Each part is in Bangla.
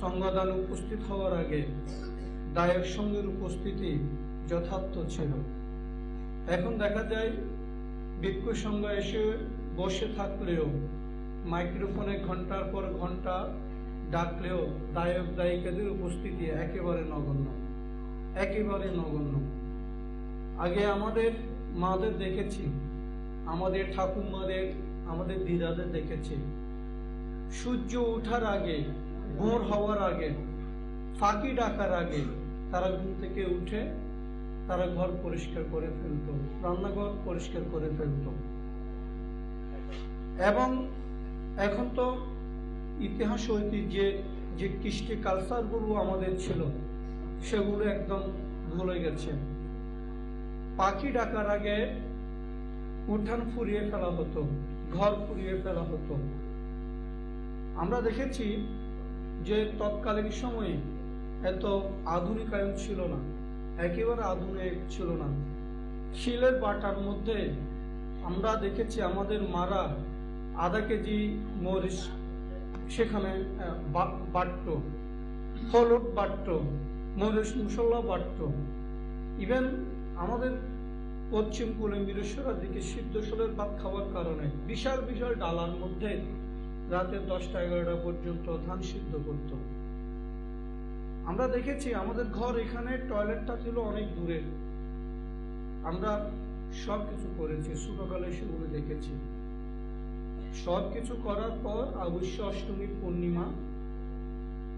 সংবাদান উপস্থিত হওয়ার আগে দায়ের সঙ্গের উপস্থিতি যথার্থ ছিল। এখন দেখা যায় ভিক্ষু সংঘ এসে বসে থাকলেও মাইক্রোফোনে ঘন্টার পর ঘন্টা ডাকলেও দায়ক দায়িকাদের উপস্থিতি একেবারে নগণ্য, একেবারে নগণ্য। আগে আমাদের মাদের দেখেছি, আমাদের ঠাকুমাদের, আমাদের দিদাদের দেখেছি, সূর্য ওঠার আগে, ভোর হওয়ার আগে, ফাঁকি ডাকার আগে তারা ঘুম থেকে উঠে তারা ঘর পরিষ্কার করে ফেলত, রান্নাঘর পরিষ্কার করে ফেলত। এবং এখন তো ইতিহাস ঐতিহ্যে যে কৃষ্টি কালচারগুলো আমাদের ছিল সেগুলো একদম ভুলে গেছে। পাখি ডাকার আগে উঠান ফুরিয়ে ফেলা হতো, ঘর ফুরিয়ে ফেলা হতো। আমরা দেখেছি যে তৎকালীন সময়ে এত আধুনিকায়ন ছিল না, একেবারে আধুনিক ছিল না। শিলের বাটার মধ্যে আমরা দেখেছি আমাদের মারা আধা কেজি মরিচ সেখানে বাটত, হলুদ বাটত, মরিচ মশলা বাটত। ইভেন আমাদের পশ্চিম কোলে মিরেশ্বরার দিকে সিদ্ধ শোলের ভাত খাওয়ার কারণে বিশাল বিশাল ডালার মধ্যে রাতে 10টা-11টা পর্যন্ত ধান সিদ্ধ করত। আমরা দেখেছি আমাদের ঘর এখানে, টয়লেটটা ছিল অনেক দূরে। আমরা সব কিছু করেছি, ছোটকালে সেগুলো দেখেছি। সব কিছু করার পর অবশ্য অষ্টমী, পূর্ণিমা,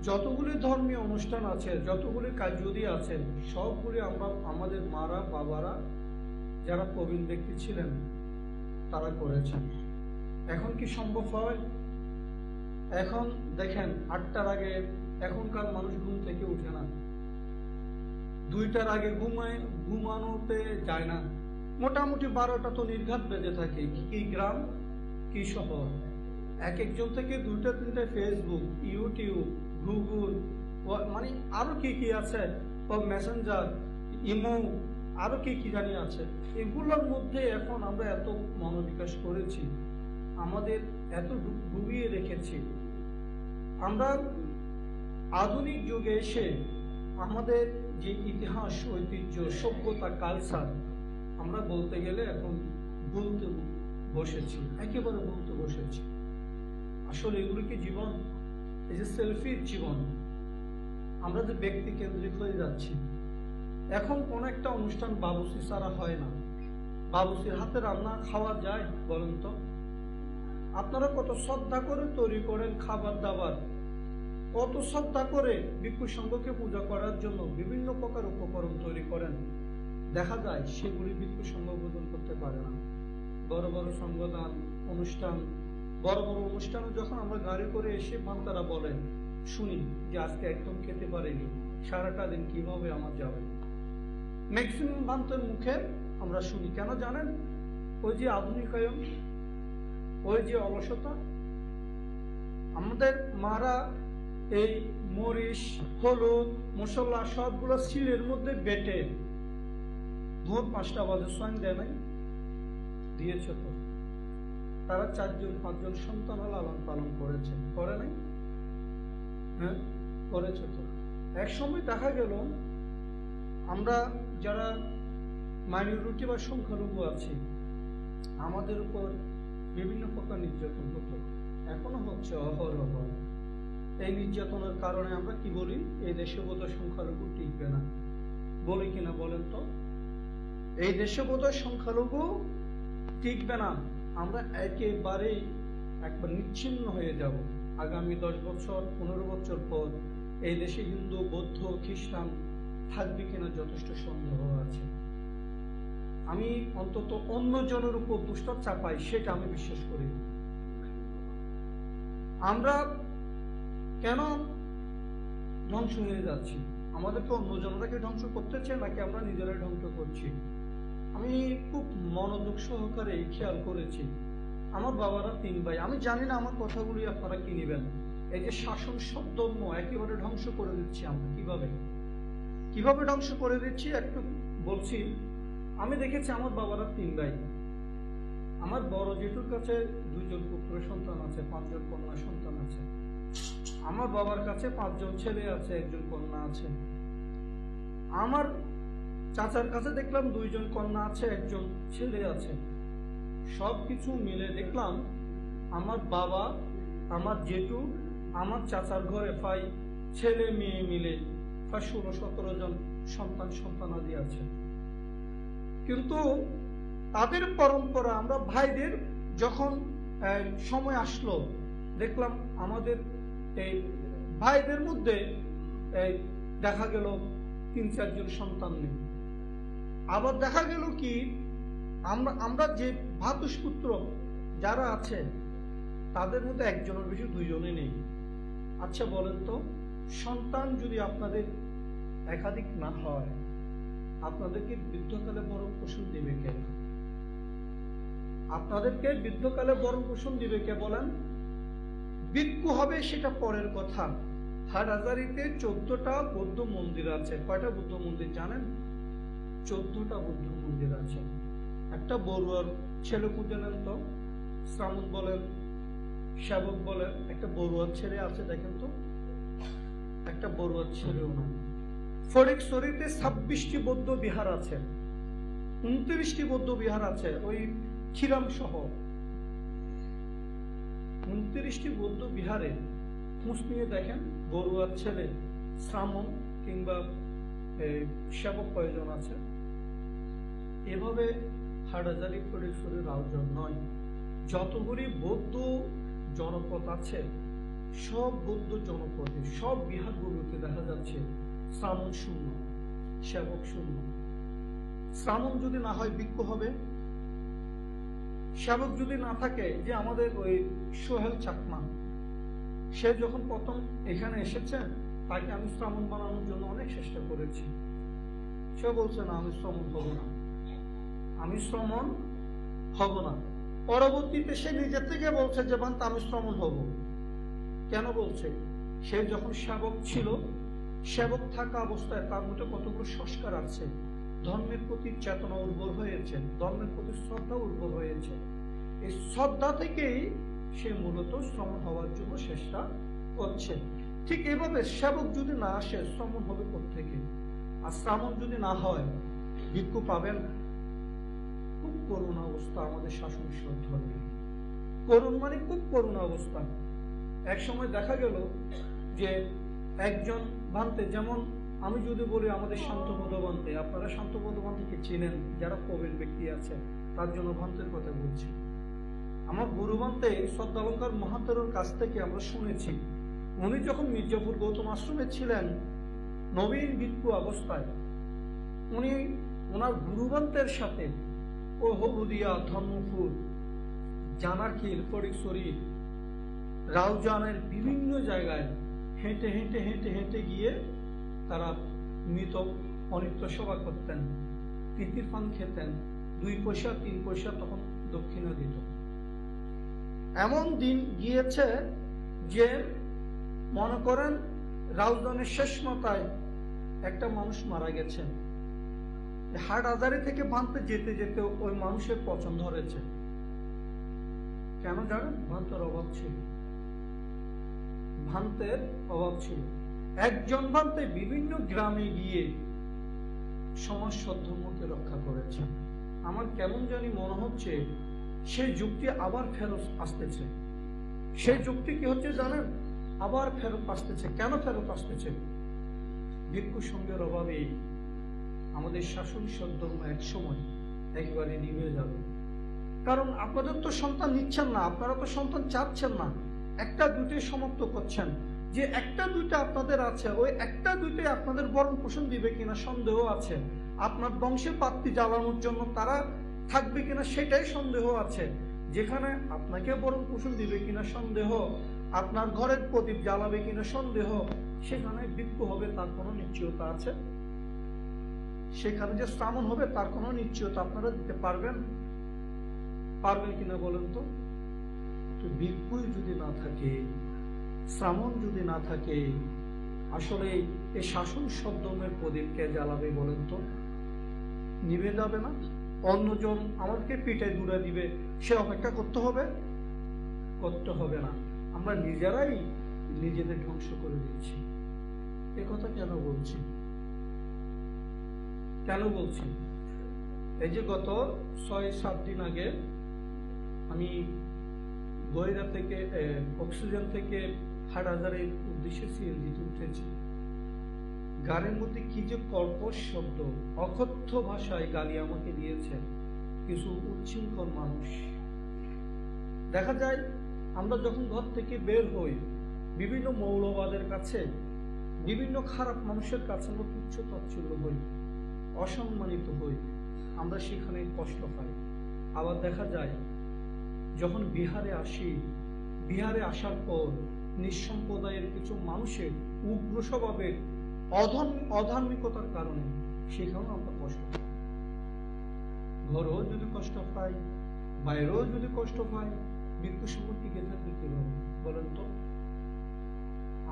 যতগুলি ধর্মীয় অনুষ্ঠান আছে, যতগুলি কার্যাদি আছে, সবগুলি আমরা আমাদের মারা বাবারা যারা প্রবীণ ব্যক্তি ছিলেন তারা করেছেন। এখন কি সম্ভব হয়? এখন দেখেন 8টার আগে এখনকার মানুষ ঘুম থেকে উঠে না, 2টার আগে ঘুমানোতে যায় না। মোটামুটি 12টা তো নির্ঘাত বেজে থাকে। কি গ্রাম কি শহর, এক একজন থেকে 2টা-3টা ফেসবুক, ইউটিউব, গুগল, মানে আরো কি কি আছে, মেসেঞ্জার, ইমো, আরো কি কি জানি আছে। এগুলোর মধ্যে এখন আমরা এত মনোবিকাশ করেছি, আমাদের এত ডুবিয়ে রেখেছি। আমরা আধুনিক যুগে এসে আমাদের যে ইতিহাস, ঐতিহ্য, সভ্যতা, কালচার আমরা বলতে গেলে এখন বলতে বসেছি, একেবারে বলতে বসেছি। আসলে এগুলো কি জীবন? এই যে সেলফির জীবন, আমরা যে ব্যক্তি কেন্দ্রিক হয়ে যাচ্ছি। এখন কোন একটা অনুষ্ঠান বাবুসি ছাড়া হয় না। বাবুসির হাতে রান্না খাওয়া যায় বলেন তো? আপনারা কত শ্রদ্ধা করে তৈরি করেন খাবার দাবার, কত শ্রদ্ধা করে ভিক্ষু সংঘকে পূজা করার জন্য বিভিন্ন প্রকার উপকরণ তৈরি করেন। দেখা যায় সেগুলি ভিক্ষু সংঘ বোধন করতে পারে না। বড় বড় সংগদান অনুষ্ঠান, বড় বড় অনুষ্ঠানে যখন আমরা গাড়ি করে এসে ভান্তারা বলেন, শুনি যে আজকে একদম খেতে পারিনি, সারাটা দিন কিভাবে আমার যাবে। ম্যাক্সিমাম ভান্তের মুখে আমরা শুনি, কেন জানেন? ওই যে আধুনিকায়ন, ওই যে অলসতা। আমাদের মারা এই মরিচ, হলুদ, মশলা সবগুলো শিলের মধ্যে বেটে ভোর 5টা বাজে সোয়াইন দেয় নাই? দিয়েছে তো। তারা 4জন-5জন সন্তান লালন পালন করেছে, করে নাই? হ্যাঁ, করেছে তো। এক সময় দেখা গেল আমরা যারা মাইনরিটি বা সংখ্যালঘু আছি, আমাদের উপর বিভিন্ন প্রকার নির্যাতন হতো, এখনো হচ্ছে অহরহ। এই নির্যাতনের কারণে আমরা কি বলি? এই দেশে বোধহয় সংখ্যালঘু টিকবে না। বলি কিনা বলেন তো? এই দেশে বোধহয় সংখ্যালঘু টিকবে না, আমরা একেবারেই একবার নিচ্ছিন্ন হয়ে যাব। আগামী 10 বছর 15 বছর পর এই দেশে হিন্দু, বৌদ্ধ, খ্রিস্টান থাকবে কিনা যথেষ্ট সন্দেহ আছে। আমি অন্তত অন্য জনের উপর দুষ্ট চাপাই সেটা আমি বিশ্বাস করি। আমরা কেন ধ্বংস হয়ে যাচ্ছি? আমাদেরকে অন্য জনরাকে ধ্বংস করতেছে নাকি আমরা নিজেরাই ধ্বংস করছি? আমি খুব মনোযোগ সহকারে খেয়াল করেছি। আমার বাবারা 3 ভাই। আমি জানি না আমার কথাগুলি আপনারা কি নেবেন। এই যে শাসন সদ্ধর্ম একেবারে ধ্বংস করে দিচ্ছি আমরা। কিভাবে ধ্বংস করে দিচ্ছি একটু বলছি। আমি দেখেছি আমার বাবারা 3 ভাই। আমার বড় জেঠুর কাছে 2জন পুত্র সন্তান আছে, 5জন কন্যা সন্তান আছে। আমার বাবার কাছে 5 জন ছেলে আছে, 1 জন কন্যা আছে। আমার চাচার কাছে দেখলাম 2 জন কন্যা আছে, 1 জন ছেলে আছে। সবকিছু মিলে দেখলাম আমার বাবা, আমার জেঠু, আমার চাচার ঘরে প্রায় ছেলে মেয়ে মিলে প্রায় 16-17 জন সন্তানাদি আছে। কিন্তু তাদের পরম্পরা, আমরা ভাইদের যখন সময় আসলো, দেখলাম আমাদের এই ভাইদের মধ্যে দেখা গেল 3-4 জন সন্তান নেই। আবার দেখা গেল কি, আমরা যে ভ্রাতুষ্পুত্র যারা আছে তাদের মধ্যে 1 জনের বেশি 2 জনে নেই। আচ্ছা বলেন তো, সন্তান যদি আপনাদের একাধিক না হয়, আপনাদেরকে বৃদ্ধকালে ভরণ পোষণ দিবে কে? আপনাদেরকে বৃদ্ধকালে ভরণ পোষণ দিবে কে বলেন? ভিক্ষু হবে সেটা পরের কথা। হাটহাজারীতে 14টা বৌদ্ধ মন্দির আছে। কয়টা বৌদ্ধ মন্দির জানেন? 14টা বৌদ্ধ মন্দির আছে। একটা বড়ুয়ার ছেলে খুঁজে নেন তো, শ্রামণ বলেন, সেবক বলেন, একটা বড়ুয়ার ছেলে আছে দেখেন তো, একটা বড়ুয়ার ছেলেও না। ফটিকছড়িতে 26টি বৌদ্ধ বিহার আছে, 29টি বৌদ্ধ বিহার আছে, ওই খিরাম সহ 29টি বৌদ্ধ বিহারে খোঁজ নিয়ে দেখেন বড়ুয়ার ছেলে, শ্রামণ কিংবা সেবক কয়জন আছে। এভাবে হাটহাজারী, ফটিকছড়ি, রাউজান নয়, যতগুলি বৌদ্ধ জনপদ আছে সব বৌদ্ধ জনপদে, সব বিহারগুলোতে দেখা যাচ্ছে শ্রামণ শূন্য, সেবক শূন্য। শ্রামণ যদি না হয় ভিক্ষু হবে, সেবক যদি না থাকে, যে আমাদের ওই সোহেল চাকমা, সে যখন প্রথম এখানে এসেছে তাকে আমি শ্রামণ বানানোর জন্য অনেক চেষ্টা করেছি। সে বলছে না, আমি শ্রামণ হব না, আমি শ্রামণ হব না। পরবর্তীতে সে নিজের থেকে বলছে যে আমি শ্রামণ হব। কেন বলছে? সে যখন সেবক ছিল, সেবক থাকা অবস্থায় তার মধ্যে কতগুলো সংস্কার আছে, ধর্মের প্রতি চেতনা উর্বর হয়েছে, ধর্মের প্রতি শ্রদ্ধা উর্বর হয়েছে। এই শ্রদ্ধা থেকেই সে মূলত শ্রমণ হওয়ার জন্য চেষ্টা করছে। ঠিক এভাবে সেবক যদি না আসে, শ্রমণ হবে কোত্থেকে? আর শ্রামণ যদি না হয়, ভিক্ষু পাবেন। খুব করুণ অবস্থা আমাদের শাসন ধর্মে। করুণ মানে খুব করুণ অবস্থা। এক সময় দেখা গেল যে একজন ভান্তে, যেমন আমি যদি বলি আমাদের শান্তবোধ ভান্তে, আপনারা শান্তবোধ ভান্তেকে চিনেন, যারা প্রবীণ ব্যক্তি আছে তার জন্য ভান্তের কথা বলছি। আমার গুরু ভান্তে শ্রদ্ধালঙ্কার মহাতেরোর কাছ থেকে আমরা শুনেছি, উনি যখন মির্জাপুর গৌতম আশ্রমে ছিলেন নবীন ভিক্ষু অবস্থায়, উনি ওনার গুরুভান্তের সাথে ও হলুদিয়া, ধর্মপুর, জানাকির, ফটিকছড়ি, রাউজানের বিভিন্ন জায়গায় হেঁটে হেঁটে হেঁটে হেঁটে গিয়ে তারা মৃত অনিত্য সেবা করতেন, তিতির পান খেতেন, 2 পয়সা 3 পয়সা তখন দক্ষিণা দিত। এমন দিন গিয়েছে যে মনে করেন রাউজানের শেষ মাথায় একটা মানুষ মারা গেছে, হাটহাজারী থেকে ভান্তে যেতে যেতে ওই মানুষের পছন্দ হয়েছে। কেন জানেন? ভান্তের অভাব ছিল, ভান্তের অভাব ছিল। একজন ভান্তে বিভিন্ন গ্রামে গিয়ে সমাজ সদ্ধর্মকে রক্ষা করেছে। আমার কেমন জানি মনে হচ্ছে সেই যুক্তি আবার ফেরত আসতেছে। সেই যুক্তি কি হচ্ছে জানেন? আবার ফেরত আসতেছে। কেন ফেরত আসতেছে? ভিক্ষু সঙ্গের অভাবে আমাদের শাসন সদ্ধর্ম এক সময় একেবারে নিভে যাবে। কারণ আপনাদের তো সন্তান নিচ্ছেন না, আপনারা তো সন্তান চাচ্ছেন না, 1-2 সমাপ্ত করছেন। যে 1-2 আপনাদের আছে, ওই 1-2 আপনাদের ভরণ পোষণ দিবে কিনা সন্দেহ আছে। আপনার বংশের পাত্তি জ্বালানোর জন্য তারা থাকবে কিনা সেটাই সন্দেহ আছে। যেখানে আপনাকে ভরণ পোষণ দিবে কিনা সন্দেহ, আপনার ঘরের প্রদীপ জ্বালাবে কিনা সন্দেহ, সেখানে ভিক্ষু হবে তার কোনো নিশ্চয়তা আছে? সেখানে যে শ্রামণ হবে তার কোনো নিশ্চয়তা আপনারা দিতে পারবেন কিনা বলেন তো? ভিক্ষুই যদি না থাকে, শ্রামণ যদি না থাকে, আসলে এই শাসন সদ্ধর্মের প্রদীপ কে জ্বালাবে বলেন তো? নিভে যাবে না? অন্যজন আমাদেরকে পিঠে দূরে দিবে, সে অপেক্ষা করতে হবে না। আমরা নিজেরাই নিজেদের ধ্বংস করে দিচ্ছি। এ কথা কেন বলছি? এই যে গত 6-7 দিন আগে আমি গয়রা থেকে অক্সিজেন থেকে হাটহাজারের উদ্দেশ্যে সিএনজিতে উঠেছি। গানের মধ্যে কি যে কর্কশ শব্দ, অকথ্য ভাষায় গালি আমাকে দিয়েছে কিছু উচ্ছৃঙ্খল মানুষ। দেখা যায় আমরা যখন ঘর থেকে বের হই, বিভিন্ন মৌলবাদের কাছে, বিভিন্ন খারাপ মানুষের কাছে আমরা তুচ্ছ তাচ্ছিল্য হই, অসম্মানিত হই, আমরা সেখানে কষ্ট পাই। আবার দেখা যায় যখন বিহারে আসার পর নিঃসম্প্রদায়ের কিছু মানুষের উগ্র স্বভাবের অধার্মিকতার কারণে সেখানেও আমরা কষ্ট পাই। ঘরেও যদি কষ্ট পাই, বাইরেও যদি কষ্ট পাই, ভিক্ষু সঙ্গে টিকে থাকবে কিভাবে বলেন তো?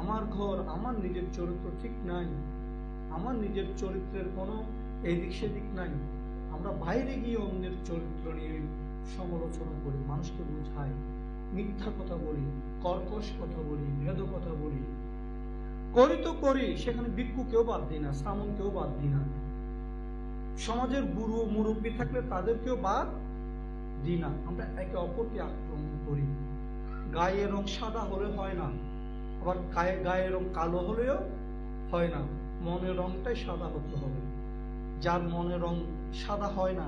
আমার ঘর, আমার নিজের চরিত্র ঠিক নাই, আমার নিজের চরিত্রের কোনো এদিক সেদিক নাই, আমরা বাইরে গিয়ে অন্যের চরিত্র নিয়ে সমালোচনা করি, মানুষকে বুঝাই, মিথ্যা কথা বলি, কর্কশ কথা বলি, ভেদ কথা বলি, করি, সেখানে ভিক্ষুকেও বাদ দিই না, শ্রামণকেও বাদ দিই না, সমাজের বুড়ো মুরব্বী থাকলে তাদেরকেও বাদ দিই না। আমরা একে অপরকে আক্রমণ করি। গায়ের রং সাদা হলে হয় না, আবার গায়ের রং কালো হলেও হয় না, মনের রংটাই সাদা হতে হবে। যার মনের রং সাদা হয় না,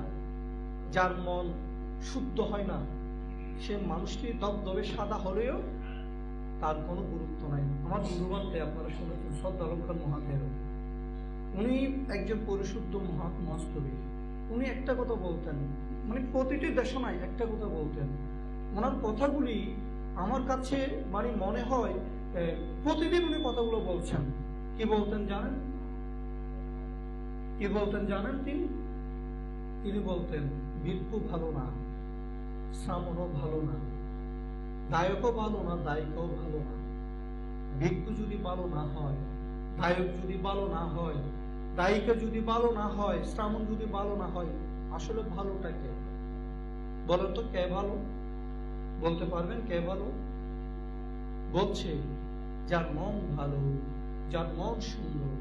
যার মন শুদ্ধ হয় না, সে মানুষটি দবদবে সাদা হলেও তার কোনো গুরুত্ব নাই। আমার গুরুবানকে আপনারা শুনেছেন, সর্দার আলম খান মহাতের, উনি একজন পরিশুদ্ধ মহাস্তবী। উনি একটা কথা বলতেন, মানে প্রতিটি দেশনায় একটা কথা বলতেন। ওনার কথাগুলি আমার কাছে মানে মনে হয় প্রতিদিন উনি কথাগুলো বলছেন। কি বলতেন জানেন? তিনি বলতেন, ভিক্ষু ভালো না, শ্রামণও ভালো না, দায়কও ভালো না, দায়িকাও ভালো না। ভিক্ষু যদি ভালো না হয়, দায়ক যদি ভালো না হয়, দায়িকা যদি ভালো না হয়, শ্রামণ যদি ভালো না হয়, আসলে ভালোটা কে বলেন তো? কে ভালো? বলতে পারবেন কে ভালো? বলছে যার মন ভালো, যার মন সুন্দর,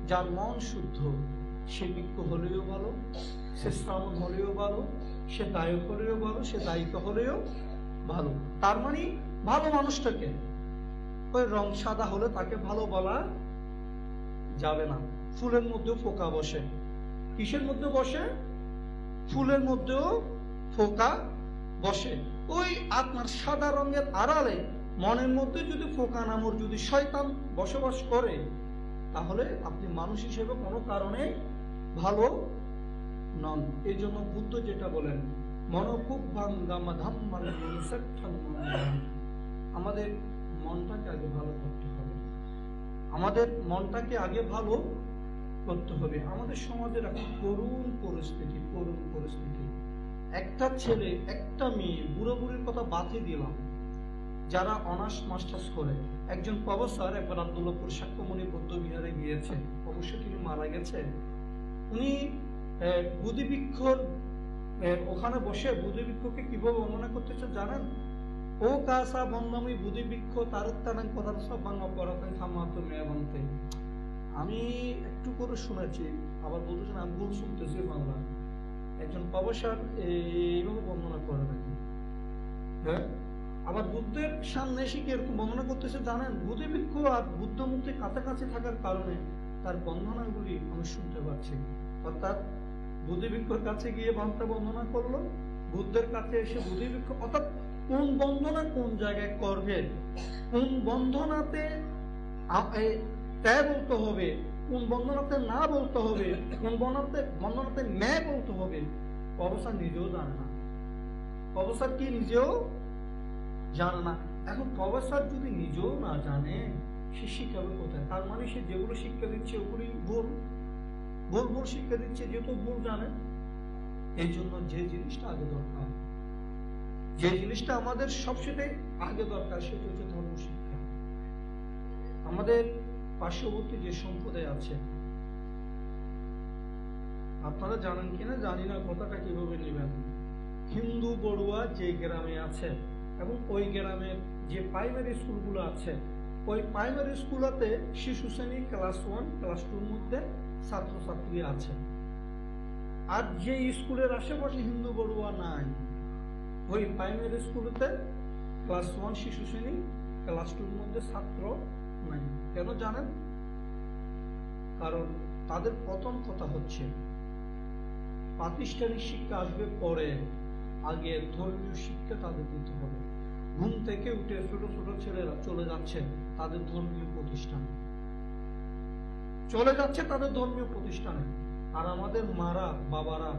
যার মন শুদ্ধ, সে ভিক্ষু হলেও ভালো, সে শ্রামণ হলেও ভালো, সে দায়ক হলেও ভালো, সে দায়িকা হলেও ভালো। তার মানে ভালো মানুষটাকে, ওই রং সাদা হলে তাকে ভালো বলা যাবে না। ফুলের মধ্যেও ফোকা বসে। কিসের মধ্যে বসে? ফুলের মধ্যেও ফোকা বসে। ওই আপনার সাদা রঙের আড়ালে মনের মধ্যে যদি ফোকা নামর যদি শয়তান বসবাস করে, তাহলে আপনি মানুষ হিসেবে কোনো কারণে ভালো নন। এই জন্য বুদ্ধ যেটা বলেন, আমাদের মনটাকে আগে ভালো করতে হবে, আমাদের মনটাকে আগে ভালো করতে হবে। আমাদের সমাজের এখন করুণ পরিস্থিতি। একটা ছেলে, একটা মেয়ে, বুড়ো বুড়ির কথা বাদই দিলাম, যারা অনার্স মাস্টার্স করে, একজন প্রফেসর একবার আব্দুল্লাহপুর সাক্ষ্যমণি বৌদ্ধ বিহারে গিয়েছে, অবশ্য তিনি মারা গেছে। উনি বুদ্ধিবৃক্ষর ওখানে বসে বুদ্ধিবৃক্ষকে কিভাবে বর্ণনা করতেছে জানেন? ও কাসা বন্ধমি বুদ্ধিবৃক্ষ তারত্তানাং পদার্থ বাংলা পরাতাং খামাতো মেয়াবন্তে। আমি একটু করে শুনেছি, আবার বলতেছেন আমি ভুল শুনতেছি বাংলা। একজন প্রফেসর এইভাবে বর্ণনা করে নাকি, হ্যাঁ। আবার বুদ্ধের সামনে এসে কি এরকম বর্ণনা করতেছে জানেন? বুদ্ধিবৃক্ষ আর বুদ্ধ মুক্তি কাছাকাছি থাকার কারণে তার বর্ণনাগুলি আমি শুনতে পাচ্ছি। অর্থাৎ বুদ্ধিবৃক্ষর কাছে গিয়ে বান্তা বর্ণনা করলো, বুদ্ধের কাছে এসে বুদ্ধিবৃক্ষ, অর্থাৎ কোন বন্ধনা কোন জায়গায় করবে, কোন বন্ধনাতে ত্যাগ বলতে হবে, কোন বন্ধনাতে না বলতে হবে, কোন বন্ধনাতে ন্যায় বলতে হবে, প্রফেসর নিজেও জানে না। প্রফেসর কি নিজেও জানে না। এখন প্রফেসর যদি নিজেও না জানে, সে শিখাবে কোথায়? তার মানে সে যেগুলো শিক্ষা দিচ্ছে ওগুলি ভুল শিক্ষা দিচ্ছে, যেহেতু ভুল জানে। এই জন্য যে জিনিসটা আগে দরকার, যে জিনিসটা আমাদের সবচেয়ে আগে দরকার, সেটা হচ্ছে ধর্ম শিক্ষা। আমাদের পার্শ্ববর্তী যে সম্প্রদায় আছে, আপনারা জানেন কিনা জানি না, কথাটা কিভাবে নেবেন। হিন্দু বড়ুয়া যে গ্রামে আছে এবং ওই গ্রামের যে প্রাইমারি স্কুলগুলো আছে, ওই প্রাইমারি স্কুলতে শিশু শ্রেণী ক্লাস 1 ক্লাস 2 এর মধ্যে ছাত্রছাত্রী আছে, আর যে স্কুলের আশেপাশে হিন্দু পড়ুয়া নাই, ওই প্রাইমারি স্কুলতে ক্লাস 1 শিশু শ্রেণী ক্লাস 2 এর মধ্যে ছাত্র নাই। কেন জানেন? কারণ তাদের প্রথম কথা হচ্ছে প্রাতিষ্ঠানিক শিক্ষা আসবে পরে, আগে ধর্মীয় শিক্ষা তাদের দিতে হবে। ঘুম থেকে উঠে ছোট ছোট ছেলেরা চলে যাচ্ছে তাদের ধর্মীয় প্রতিষ্ঠানে, আর আমাদের মারা বাবারা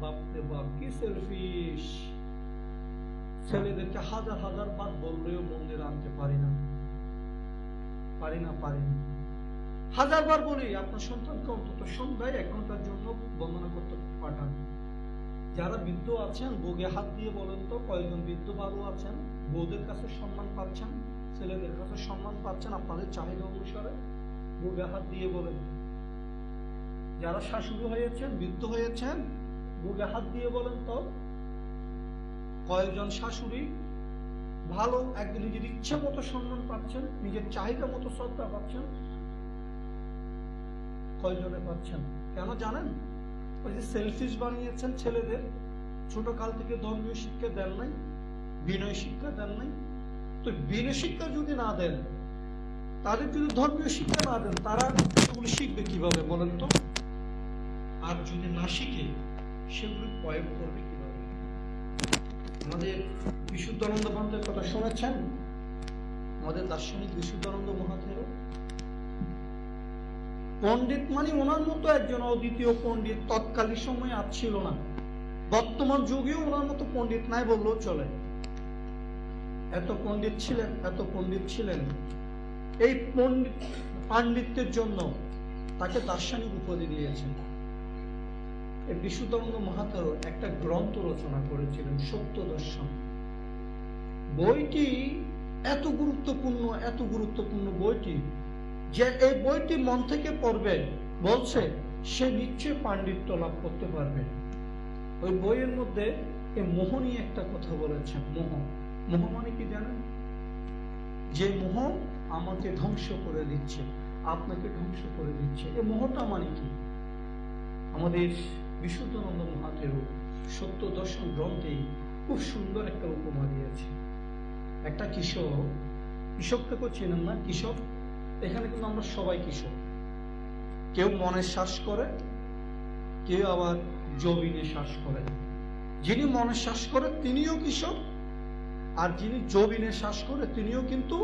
বাপরে বাপ কি সেলফিশ, ছেলেদেরকে হাজার হাজার বার বললেও মন্দিরে আনতে পারি না। হাজার বার বলি আপনার সন্তানকে অন্তত সন্ধ্যায় 1 ঘন্টার জন্য বন্দনা করতে পাঠান। যারা বৃদ্ধ আছেন বুকে হাত দিয়ে বলেন তো কয়জন বৃদ্ধ বাবু আছেন বউদের কাছে সম্মান পাচ্ছেন, ছেলেদের কাছে সম্মান পাচ্ছেন আপনাদের চাহিদা অনুসারে? বুকে হাত দিয়ে বলেন। যারা শাশুড়ি হয়েছেন বৃদ্ধ হয়েছেন বুকে হাত দিয়ে বলেন তো কয়জন শাশুড়ি ভালো একদিন নিজের ইচ্ছে মতো সম্মান পাচ্ছেন, নিজের চাহিদা মতো শ্রদ্ধা পাচ্ছেন? কয়জনে পাচ্ছেন? কেন জানেন? ওই যে সেলফিশ বানিয়েছেন ছেলেদের, ছোট কাল থেকে ধর্মীয় শিক্ষা দেন নাই, বিনয় শিক্ষা দেন নাই। তো বিনয় শিক্ষা যদি না দেন, তাদের যদি ধর্মীয় শিক্ষা না দেন, তারা সেগুলো শিখবে কিভাবে বলেন তো? আর যদি না শিখে সেগুলো প্রয়োগ করবে কিভাবে? আমাদের বিশুদ্ধানন্দ পান্তের কথা শুনেছেন? আমাদের দার্শনিক বিশুদ্ধানন্দ মহাথেরো পণ্ডিত মানে ওনার মতো একজন অদ্বিতীয় পণ্ডিত তৎকালীন সময়ে আর ছিল না, বর্তমান যুগেও ওনার মতো পণ্ডিত নাই বললেও চলে। এত পণ্ডিত ছিলেন। এই পাণ্ডিত্যের জন্য তাকে দার্শনিক উপাধি দিয়েছেন। এই বিশুদ্ধানন্দ মহাথেরো একটা গ্রন্থ রচনা করেছিলেন, সত্য দর্শন। বইটি এত গুরুত্বপূর্ণ বইটি যে এই বইটি মন থেকে পড়বে বলছে সে নিশ্চয় পাণ্ডিত্য লাভ করতে পারবে। ওই বইয়ের মধ্যে এই মোহ নিয়ে একটা কথা বলেছেন। মোহ মানে কি জানেন? যে মোহ আমাকে ধ্বংস করে দিচ্ছে, আপনাকে ধ্বংস করে দিচ্ছে, এই মোহটা মানে কি? আমাদের বিশুদ্ধানন্দ মহাথেরো সত্য দর্শন গ্রন্থে খুব সুন্দর একটা উপমা দিয়েছে। একটা কৃষককে কেউ চেনেন না? কৃষক, এখানে কিন্তু আমরা সবাই কৃষক। কেউ মনে শ্বাস করে, কেউ আবার জবিনে শ্বাস করে। যিনি মনে শ্বাস করে তিনিও কৃষক, আর যিনি জবিনে শ্বাস করে তিনিও কিন্তু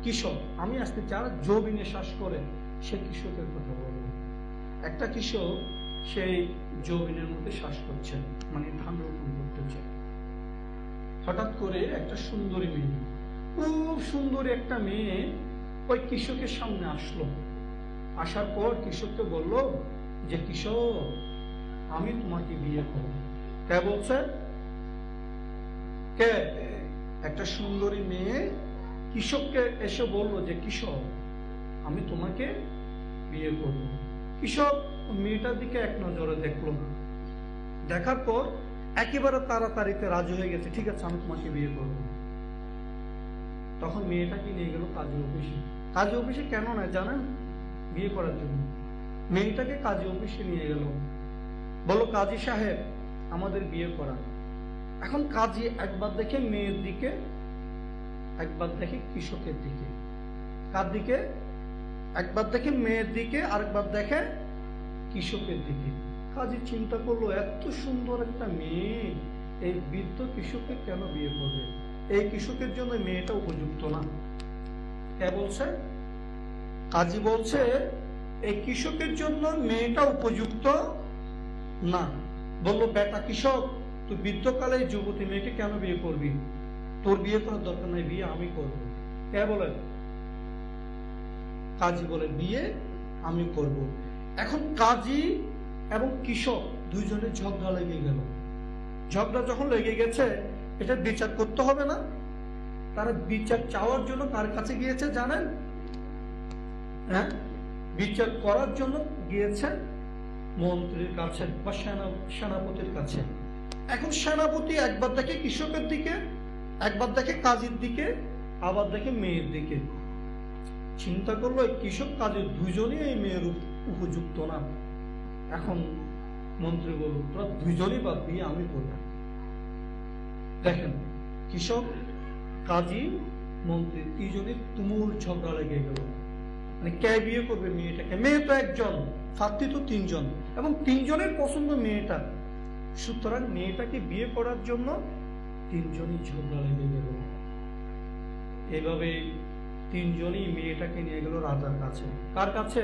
কৃষক। আমি আজকে যারা জবিনে শ্বাস করে সে কৃষকের কথা বলবো। একটা কৃষক সেই জবিনের মধ্যে শ্বাস করছে, মানে ধান রোপণ করতেছে। হঠাৎ করে একটা সুন্দরী মেয়ে, খুব সুন্দরী একটা মেয়ে ওই কৃষকের সামনে আসলো। আসার পর কৃষককে বলল যে কৃষক, আমি তোমাকে বিয়ে করব। কে বলছে? কে? একটা সুন্দরী মেয়ে কৃষককে এসে বলল যে কৃষক, আমি তোমাকে বিয়ে করব। কৃষক মেয়েটার দিকে এক নজরে দেখলো, দেখার পর একেবারে তাড়াতাড়িতে রাজি হয়ে গেছে, ঠিক আছে আমি তোমাকে বিয়ে করব। তখন মেয়েটাকে নিয়ে গেল কাজী অফিসে কেন না জানেন? বিয়ে করার জন্য। মেয়েটাকে কাজী অফিসে নিয়ে গেল, বলো কাজী সাহেব আমাদের বিয়ে করা। এখন কাজী একবার দেখে মেয়ের দিকে, একবার দেখে কৃষকের দিকে। কার দিকে? একবার দেখে মেয়ের দিকে, আরেকবার দেখে কৃষকের দিকে। কাজী চিন্তা করলো এত সুন্দর একটা মেয়ে এই বৃদ্ধ কৃষককে কেন বিয়ে করবে? এই কৃষকের জন্য মেয়েটা উপযুক্ত না। কে বলছে? কাজী বলছে এই কৃষকের জন্য মেয়েটা উপযুক্ত না। বললো বেটা কৃষক, তুই বৃদ্ধকালে যুবতী মেয়েকে কেন বিয়ে করবি? তোর বিয়ে করার দরকার নাই, বিয়ে আমি করব। কে বলে? কাজী বলে বিয়ে আমি করব। এখন কাজী এবং কৃষক দুইজনের ঝগড়া লেগে গেল। ঝগড়া যখন লেগে গেছে, এটা বিচার করতে হবে না? তারা বিচার চাওয়ার জন্য কার কাছে গিয়েছে জানেন? হ্যাঁ, বিচার করার জন্য গিয়েছে মন্ত্রীর কাছে বা সেনাপতির কাছে। এখন সেনাপতি একবার দেখে কৃষকের দিকে, একবার দেখে কাজীর দিকে, আবার দেখে মেয়ের দিকে। চিন্তা করলো এই কৃষক কাজে দুজনই এই মেয়ের উপযুক্ত না। এখন মন্ত্রী বলল, তোরা দুজনই বা বিয়ে আমি করবো। দেখেন, কৃষক, কাজী, মন্ত্রী তিনজনই তুমুল ঝগড়া লেগে গেল। মানে কে বিয়ে করবে মেয়েটাকে? মেয়ে তো একজন, ছাত্রী তো তিনজন, এবং তিনজনের পছন্দ মেয়েটা। সুতরাং মেয়েটাকে বিয়ে করার জন্য তিনজনই ঝগড়া লেগে গেল। এভাবে তিনজনই মেয়েটাকে নিয়ে গেল রাজার কাছে। কার কাছে?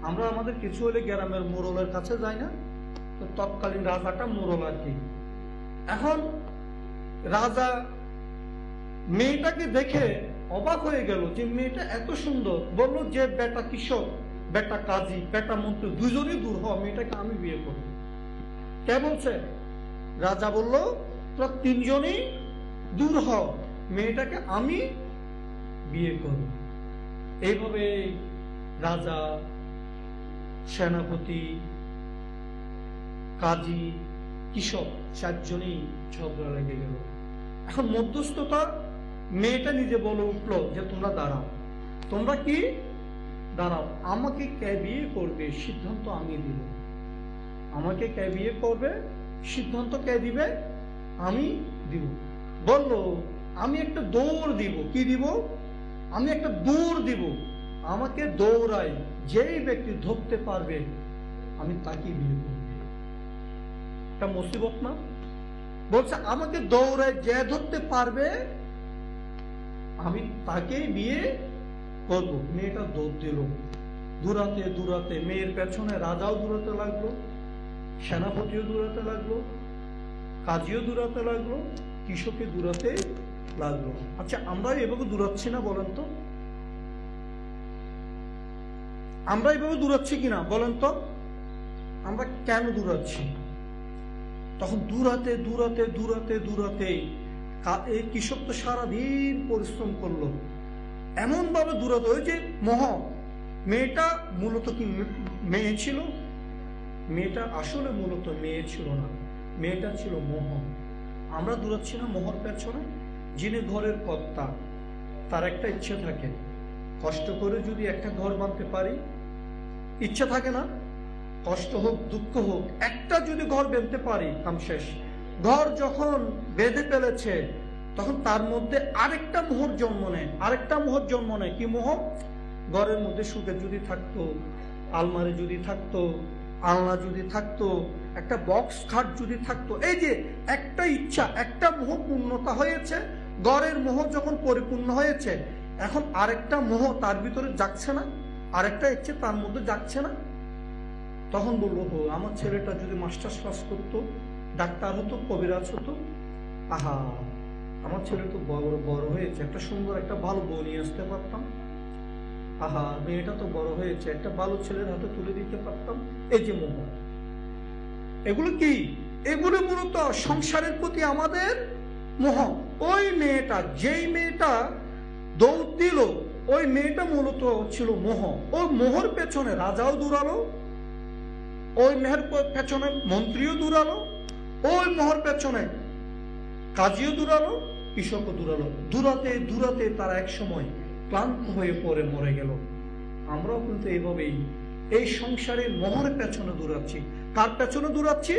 আমরা আমাদের কিছু হলে গ্রামের মোড়লের কাছে যাই না? তো তৎকালীন রাজাটা মোড়ল আর কি। এখন রাজা মেয়েটাকে দেখে অবাক হয়ে গেল যে মেয়েটা এত সুন্দর। বলল যে বেটা কৃষক, বেটা কাজী, বেটা মন্ত্রী দুজনই দূর হ, মেয়েটাকে আমি বিয়ে করব। কে বলছে? রাজা বলল, তোরা তিনজনই দূর হ, মেয়েটাকে আমি বিয়ে করব। এইভাবে রাজা, সেনাপতি, কাজী, কৃষক চারজনই ঝগড়া লেগে গেল। এখন মধ্যস্থতা মেয়েটা নিজে বলে উঠলো যে তোমরা দাঁড়াও। তোমরা কি দাঁড়াও, আমাকে কে বিয়ে করবে সিদ্ধান্ত আমি দিব। আমাকে কে বিয়ে করবে সিদ্ধান্ত কে দিবে? আমি দিব। বলল, আমি একটা দৌড় দিব। কি দিব? আমি একটা দৌড় দিব। আমাকে দৌড়াই যেই ব্যক্তি ধরতে পারবে আমি তাকে বিয়ে করব। এটা মুসিবত না? বলছে আমাকে দৌড়ায় যে ধরতে পারবে আমি তাকেই বিয়ে করব। মেয়েটা দৌড় দিল। দূরাতে দূরাতে মেয়ের পেছনে রাজাও দূরাতে লাগলো, সেনাপতিও দূরাতে লাগলো, কাজীও দূরাতে লাগলো, কৃষকে দূরাতে লাগলো। আচ্ছা, আমরা এভাবে দূরাচ্ছি না বলেন তো? আমরা এভাবে দূরাচ্ছি কিনা বলেন তো? আমরা কেন দূরাচ্ছি? তখন দূরাতে দূরাতে দূরাতে দূরাতে এই কৃষক তো সারাদিন পরিশ্রম করলো, এমন ভাবে দূরাতে। ওই যে মোহ, মেয়েটা মূলত কি মেয়ে ছিল? মেয়েটা আসলে মূলত মেয়ে ছিল না, মেয়েটা ছিল মোহ। আমরা দূরাচ্ছি না মোহর পেছনে? যিনি ঘরের কর্তা, তার একটা ইচ্ছে থাকে, কষ্ট করে যদি একটা ঘর বাঁধতে পারি, ইচ্ছা থাকে না? কষ্ট হোক দুঃখ হোক, একটা যদি ঘর বেঁধতে পারি কাম শেষ। ঘর যখন বেঁধে ফেলেছে তখন তার মধ্যে আরেকটা মোহর জন্ম নেয়। আরেকটা মোহর জন্ম নেয়। কি মোহ? ঘরের মধ্যে সুখে যদি থাকতো, আলমারি যদি থাকতো, আলনা যদি থাকতো, একটা বক্স খাট যদি থাকতো। এই যে একটা ইচ্ছা, একটা মোহ পূর্ণতা হয়েছে। ঘরের মোহ যখন পরিপূর্ণ হয়েছে, এখন আরেকটা মোহ তার ভিতরে জাগছে না? আরেকটা ইচ্ছে তার মধ্যে জাগছে না? তখন বলবো, আমার ছেলেটা যদি মাস্টার্স পাস করতো, ডাক্তার হতো, কবিরাজ হতো, আহা আমার ছেলে তো বড় হয়েছে, একটা সুন্দর একটা ভালো বউ নিয়ে আসতে পারতাম। আহা মেয়েটা তো বড় হয়েছে, একটা ভালো ছেলের হাতে তুলে দিতে পারতাম। এই যে মোহ, এগুলো কি? এগুলো মূলত সংসারের প্রতি আমাদের মোহ। ওই মেয়েটা, যেই মেয়েটা দৌড় দিল, ওই মেয়েটা মূলত ছিল মোহ। ওই মোহর পেছনে রাজাও দৌড়ালো, ওই মেহের পেছনে মন্ত্রীও দৌড়ালো, ওই মোহর পেছনে কাজীও দৌড়ালো, কৃষকও দৌড়ালো। দূরাতে দূরাতে তারা এক সময় ক্লান্ত হয়ে পড়ে মরে গেল। আমরাও কিন্তু এইভাবেই এই সংসারে মোহর পেছনে দৌড়াচ্ছি। কার পেছনে দৌড়াচ্ছি?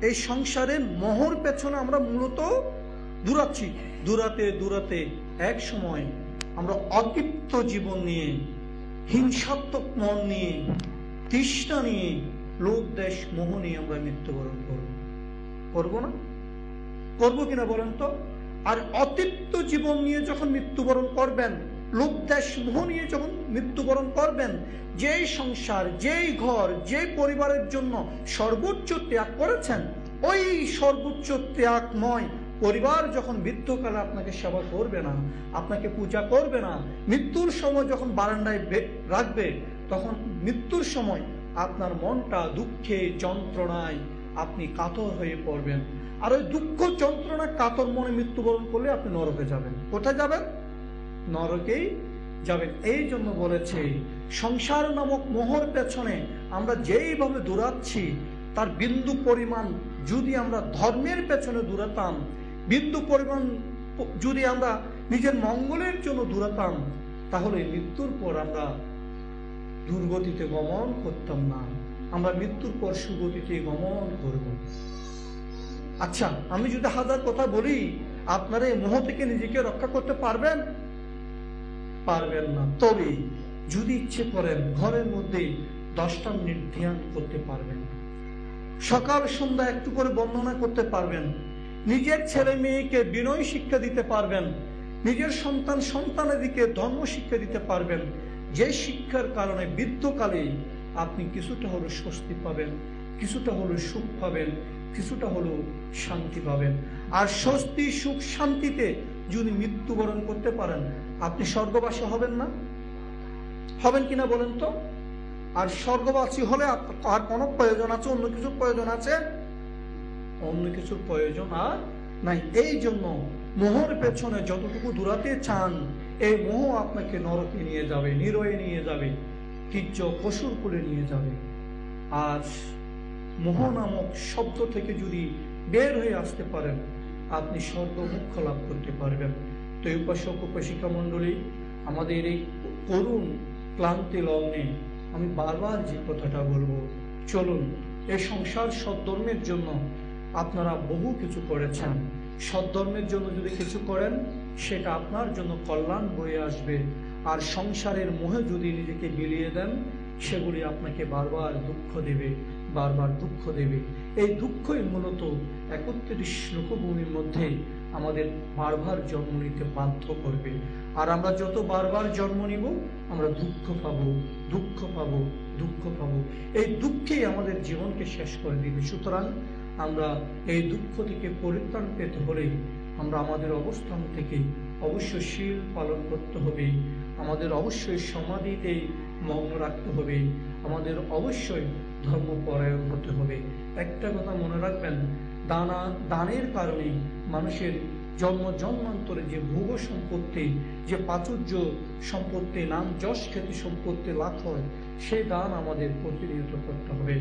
এই সংসারে মোহর পেছনে আমরা মূলত দৌড়াচ্ছি। দূরাতে দূরাতে এক সময় আমরা অতৃপ্ত জীবন নিয়ে, হিংসাত্মক মন নিয়ে, তৃষ্ণা নিয়ে, লোভ দেশ মোহ নিয়ে আমরা মৃত্যুবরণ করব। করবো না? করবো কিনা বলেন তো? আর অতৃপ্ত জীবন নিয়ে যখন মৃত্যুবরণ করবেন, লোভ দেশ মোহ নিয়ে যখন মৃত্যুবরণ করবেন, যেই সংসার, যেই ঘর, যেই পরিবারের জন্য সর্বোচ্চ ত্যাগ করেছেন, ওই সর্বোচ্চ ত্যাগময় পরিবার যখন মৃত্যুকালে আপনাকে সেবা করবে না, আপনাকে পূজা করবে না, মৃত্যুর সময় যখন বারান্দায় রাখবে, তখন মৃত্যুর সময় আপনার মনটা দুঃখে যন্ত্রণায় আপনি কাতর হয়ে পড়বেন। আর ওই দুঃখ যন্ত্রণা কাতর মনে মৃত্যুবরণ করলে আপনি নরকে যাবেন। কোথায় যাবেন? নরকেই যাবেন। এই জন্য বলেছে, সংসার নামক মোহর পেছনে আমরা যেইভাবে দৌড়াচ্ছি, তার বিন্দু পরিমাণ যদি আমরা ধর্মের পেছনে দৌড়াতাম, বিন্দু পরিমাণ যদি আমরা নিজের মঙ্গলের জন্য দৌড়াতাম, তাহলে মৃত্যুর পর আমরা দুর্গতিতে গমন করতাম না, আমরা মৃত্যুর পর সুগতিতে গমন করব। আচ্ছা, আমি যদি হাজার কথা বলি, আপনারা এই মোহ থেকে নিজেকে রক্ষা করতে পারবেন? পারবেন না। তবে যদি ইচ্ছে করেন, ঘরের মধ্যে 10টা মিনিট ধ্যান করতে পারবেন, সকাল সন্ধ্যা একটু করে বন্দনা করতে পারবেন, নিজের ছেলে মেয়েকে বিনয় শিক্ষা দিতে পারবেন, নিজের সন্তানাদিকে ধর্ম শিক্ষা দিতে পারবেন, যে শিক্ষার কারণে বৃদ্ধকালে আপনি কিছুটা হলো স্বস্তি পাবেন, কিছুটা হলো সুখ পাবেন, কিছুটা হলো শান্তি পাবেন। আর স্বস্তি, সুখ, শান্তিতে যদি মৃত্যুবরণ করতে পারেন, আপনি স্বর্গবাসী হবেন না? হবেন কিনা বলেন তো? আর স্বর্গবাসী হলে আর কোনো প্রয়োজন আছে? অন্য কিছুর প্রয়োজন আছে? অন্য কিছুর প্রয়োজন আর নাই। এই জন্য মোহর পেছনে যতটুকু দূরাতে চান, এই মোহ আপনাকে নরকে নিয়ে যাবে, নিরয়ে নিয়ে যাবে, কিচ্ছ পশুর কোলে নিয়ে যাবে। আর মোহ নামক শব্দ থেকে যদি বের হয়ে আসতে পারেন, আপনি স্বর্গমুখ লাভ করতে পারবেন। তো উপাসক উপাসিকা মণ্ডলী, আমাদের এই করুণ ক্লান্তি লগ্নে আমি বারবার যে কথাটা বলবো, চলুন এই সংসার সদ্ধর্মের জন্য আপনারা বহু কিছু করেছেন, সদ্ধর্মের জন্য যদি কিছু করেন, সেটা আপনার জন্য কল্যাণ বয়ে আসবে। আর সংসারের মোহে যদি নিজেকে বিলিয়ে দেন, সেগুলি আপনাকে বারবার দুঃখ দেবে, বারবার দুঃখ দেবে। এই দুঃখই মূলত 31 লোকভূমির মধ্যে আমাদের বারবার জন্ম নিতে বাধ্য করবে। আর আমরা যত বারবার জন্ম নিব, আমরা দুঃখ পাবো, দুঃখ পাবো, দুঃখ পাবো। এই দুঃখেই আমাদের জীবনকে শেষ করে দিবে। সুতরাং আমরা এই দুঃখ থেকে পরিত্রাণ পেতে হলে আমরা আমাদের অবস্থান থেকে অবশ্যই শীল পালন করতে হবে, আমাদের অবশ্যই সমাধিতে মগ্ন রাখতে হবে, আমাদের অবশ্যই ধর্মপরায়ণ হতে হবে। একটা কথা মনে রাখবেন, দানের কারণে মানুষের জন্মান্তরে যে ভোগ সম্পত্তি, যে প্রাচুর্য সম্পত্তি, নাম যশ খ্যাতি সম্পত্তি লাভ হয়, সেই দান আমাদের প্রতিনিয়ত করতে হবে।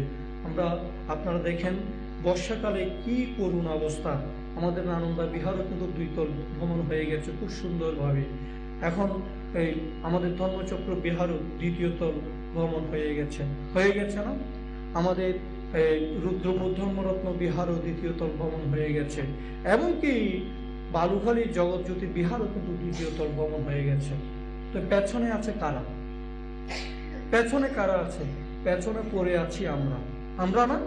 আপনারা দেখেন বর্ষাকালে কি করুণ অবস্থা। আমাদের নানন্দা বিহারও কিন্তু 2 তল ভ্রমণ হয়ে গেছে খুব সুন্দরভাবে। এখন এই আমাদের ধর্মচক্র বিহারও 2য় তল ভ্রমণ হয়ে গেছে না? আমাদের রুদ্র ধর্মরত্ন বিহারও 2য় তল ভ্রমণ হয়ে গেছে। এমনকি বালুখালী জগৎজ্যোতি বিহারও কিন্তু 2য় তল ভ্রমণ হয়ে গেছে। তো পেছনে আছে কারা? পেছনে কারা আছে? পেছনে পড়ে আছি আমরা না?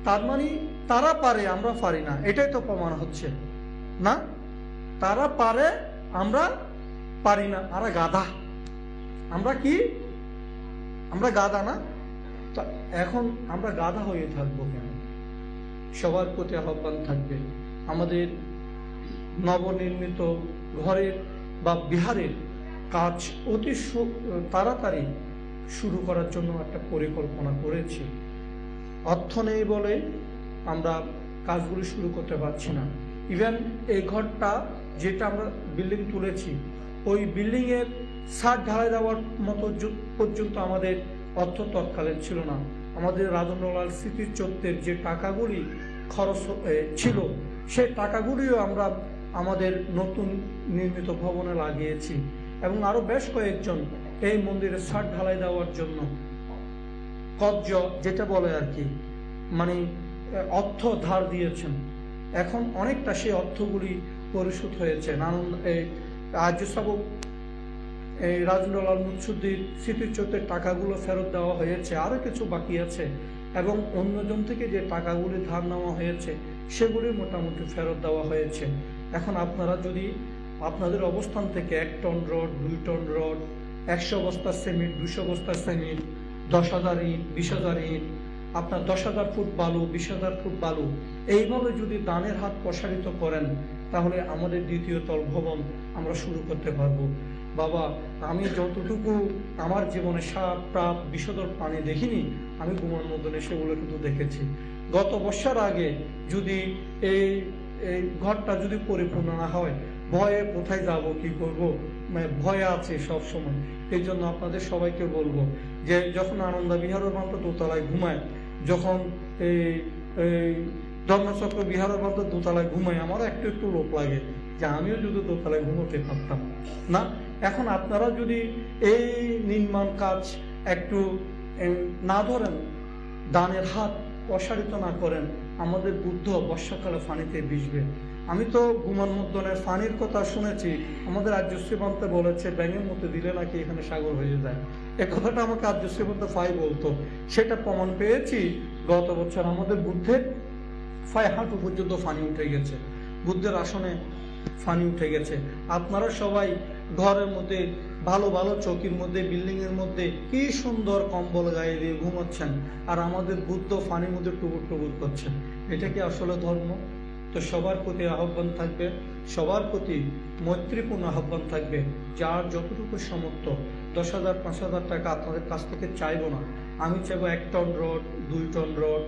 তার মানে তারা পারে, আমরা পারি না, এটাই তো প্রমাণ হচ্ছে না? তারা পারে, আমরা পারি না। আর গাধা, আমরা কি? আমরা গাধা না? এখন আমরা গাধা হয়ে থাকবো কেন? সবার প্রতি আহ্বান থাকবে, আমাদের নবনির্মিত ঘরের বা বিহারের কাজ অতি তাড়াতাড়ি শুরু করার জন্য একটা পরিকল্পনা করেছি। অর্থ নেই বলে আমরা কাজগুলি শুরু করতে পারছি না। ইভেন এই ঘরটা যেটা আমরা বিল্ডিং তুলেছি, ওই বিল্ডিংয়ের ছাদ ঢালাই দেওয়ার মতো পর্যন্ত আমাদের অর্থ তৎকালীন ছিল না। আমাদের রাজেন্দ্রলাল স্মৃতিচত্বরের যে টাকাগুলি খরচ ছিল, সেই টাকাগুলিও আমরা আমাদের নতুন নির্মিত ভবনে লাগিয়েছি। এবং আরো বেশ কয়েকজন এই মন্দিরের ছাদ ঢালাই দেওয়ার জন্য কব্জ যেটা বলে আর কি, মানে অর্থ ধার দিয়েছেন। এখন অনেকটা সেই অর্থগুলি পরিশোধ হয়েছে। আর্য শ্রাবক এই রাজেন্দ্রলাল মুৎসুদ্দির স্মৃতিচত্বরের টাকাগুলো ফেরত দেওয়া হয়েছে, আরো কিছু বাকি আছে। এবং অন্যজন থেকে যে টাকাগুলি ধার নেওয়া হয়েছে, সেগুলি মোটামুটি ফেরত দেওয়া হয়েছে। এখন আপনারা যদি আপনাদের অবস্থান থেকে 1 টন রড, 2 টন রড, 100 বস্তা সিমেন্ট, 200 বস্তা সিমেন্ট, 10,000 ইট, 20,000 ইট, আপনার 10,000 ফুট বালু, 20,000 ফুট বালু, এইভাবে যদি দানের হাত প্রসারিত করেন, তাহলে আমাদের 2য় তল ভবন আমরা শুরু করতে পারবো। বাবা, আমি যতটুকু আমার জীবনে সাপ টাপ বিষধর পানি দেখিনি, আমি ঘুমার মধ্যে সেগুলো কিন্তু দেখেছি। গত বর্ষার আগে যদি এই ঘরটা যদি পরিপূর্ণ না হয়, ভয়ে কোথায় যাব, কি করব, ভয়ে আছে সব সময়। এই জন্য আপনাদের সবাইকে বলবো যে যখন আনন্দা বিহারের মাত্র দোতলায় ঘুমায়, যখন এই ধর্মচক্র বিহারের মাত্র দোতলায় ঘুমায়, আমার একটু লোভ লাগে যে আমিও যদি দোতলায় ঘুমোতে পারতাম না। এখন আপনারা যদি এই নির্মাণ কাজ একটু না ধরেন, দানের হাত প্রসারিত না করেন, আমাদের বুদ্ধ বর্ষাকালে ফানিতে ভিজবে। আমি তো গুমান মুদ্রণের ফানির কথা শুনেছি, আমাদের আর্য শ্রীমন্তে বলেছে ব্যাঙের মধ্যে দিলে নাকি এখানে সাগর হয়ে যায়। এ কথাটা আমাকে আর্য শ্রীমন্ত ফাই বলতো, সেটা প্রমাণ পেয়েছি গত বছর। আমাদের বুদ্ধের ফায় হাঁটু পর্যন্ত ফানি উঠে গেছে, বুদ্ধের আসনে ফানি উঠে গেছে। আপনারা সবাই ঘরের মধ্যে ভালো ভালো চৌকির মধ্যে, বিল্ডিং এর মধ্যে কি সুন্দর কম্বল গায়ে দিয়ে ঘুমাচ্ছেন, আর আমাদের বুদ্ধ ফানির মধ্যে টুকুর টুকুর করছেন। এটা কি আসলে ধর্ম? তো সবার প্রতি আহ্বান থাকবে, সবার প্রতি মৈত্রীপূর্ণ আহ্বান থাকবে, যার যতটুকু সামর্থ্য। 10,000 5,000 টাকা আপনাদের কাছ থেকে চাইবো না, আমি চাইবো 1 টন রড, 2 টন রড,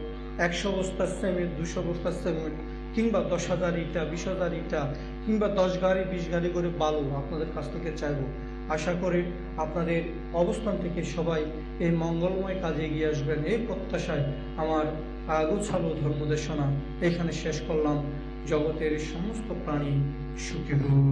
100 বস্তা সিমেন্ট, 200 বস্তা সিমেন্ট, কিংবা 10,000 ইটা, 20,000 ইটা, কিংবা 10 গাড়ি 20 গাড়ি করে বালু আপনাদের কাছ থেকে চাইবো। আশা করি আপনাদের অবস্থান থেকে সবাই এই মঙ্গলময় কাজে এগিয়ে আসবেন, এই প্রত্যাশায় আমার গোছালো ধর্মদেশনা এখানে শেষ করলাম। জগতের সমস্ত প্রাণী সুখী হোক।